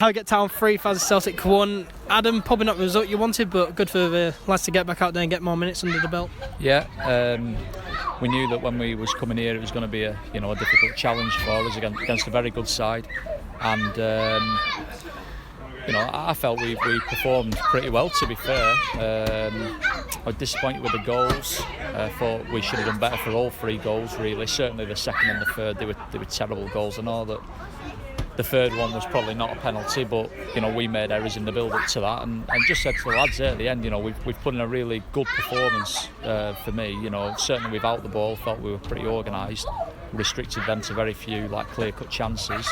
Harrogate Town 3, Farsley Celtic 1. Adam, probably not the result you wanted, but good for the lads to get back out there and get more minutes under the belt. Yeah, we knew that when we was coming here it was going to be a difficult challenge for us against a very good side, and I felt we performed pretty well, to be fair. I was disappointed with the goals. I thought we should have done better for all three goals, really. Certainly the second and the third, they were terrible goals. I know that the third one was probably not a penalty, but we made errors in the build-up to that, and just said to the lads there at the end, we've put in a really good performance for me. Certainly without the ball, felt we were pretty organised, restricted them to very few clear-cut chances.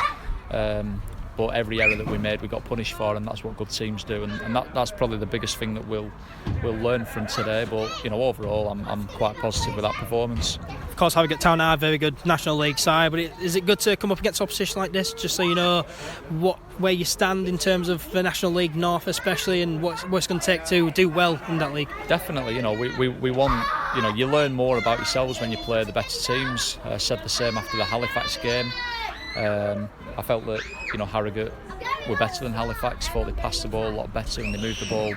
But every error that we made, we got punished for, and that's what good teams do. And that's probably the biggest thing that we'll learn from today. But overall, I'm quite positive with that performance. Of course, Harrogate Town are a very good National League side, but is it good to come up against opposition like this, just so you know where you stand in terms of the National League North, especially, and what it's going to take to do well in that league? Definitely, we want. You learn more about yourselves when you play the better teams. I said the same after the Halifax game. I felt that Harrogate were better than Halifax. Thought they passed the ball a lot better and they moved the ball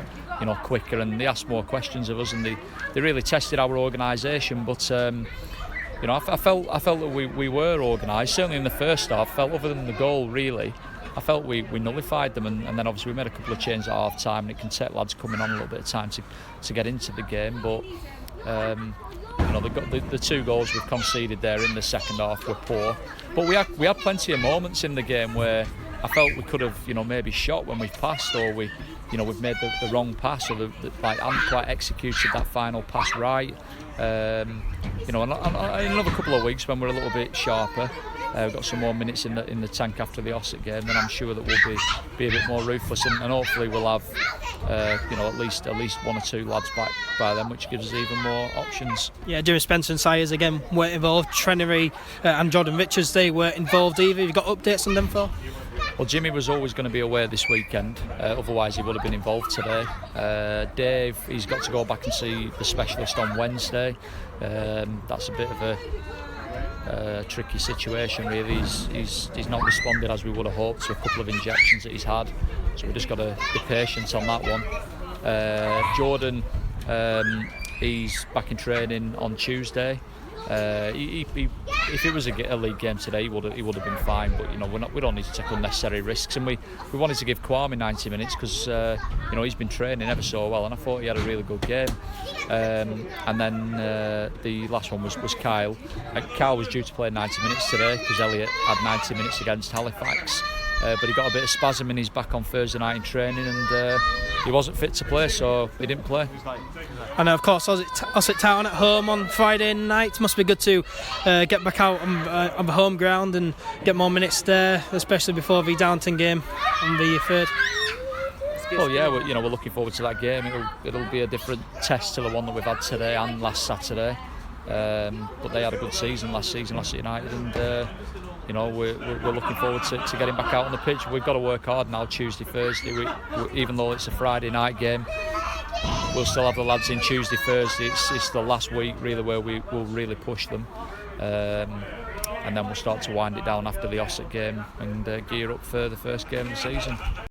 quicker, and they asked more questions of us, and they really tested our organisation. But I felt that we were organised. Certainly in the first half, I felt, other than the goal really, I felt we nullified them, and then obviously we made a couple of changes at half time, and it can take lads coming on a little bit of time to get into the game. But the two goals we've conceded there in the second half were poor, but we had plenty of moments in the game where I felt we could have maybe shot when we passed, or we've made the wrong pass, or hadn't quite executed that final pass right. In another couple of weeks when we're a little bit sharper, we've got some more minutes in the tank after the Ossett game, then I'm sure that we'll be a bit more ruthless, and hopefully we'll have at least one or two lads back by then, which gives us even more options. Yeah, Jimmy Spencer and Sayers again weren't involved. Trenery and Jordan Richards, they weren't involved either. Have you got updates on them for? Well, Jimmy was always going to be away this weekend, otherwise he would have been involved today. Dave, he's got to go back and see the specialist on Wednesday. That's a bit of a tricky situation really. He's not responded as we would have hoped to a couple of injections that he's had, so we've just got to be patient on that one. Jordan, he's back in training on Tuesday. If it was a league game today, he would have been fine. But we don't need to take unnecessary risks, and we wanted to give Kwame 90 minutes because he's been training ever so well, and I thought he had a really good game. And then the last one was Kyle. Kyle was due to play 90 minutes today because Elliot had 90 minutes against Halifax. But he got a bit of spasm in his back on Thursday night in training, and he wasn't fit to play, so he didn't play. And of course, Ossett Town at home on Friday night. Must be good to get back out on the home ground and get more minutes there, especially before the Downton game on the 3rd. Well, yeah, we're looking forward to that game. It'll be a different test to the one that we've had today and last Saturday. But they had a good season last season, Ossett United, and we're looking forward to getting back out on the pitch. We've got to work hard now, Tuesday, Thursday. Even though it's a Friday night game, we'll still have the lads in Tuesday, Thursday. It's the last week really where we will really push them, and then we'll start to wind it down after the Ossett game and gear up for the first game of the season.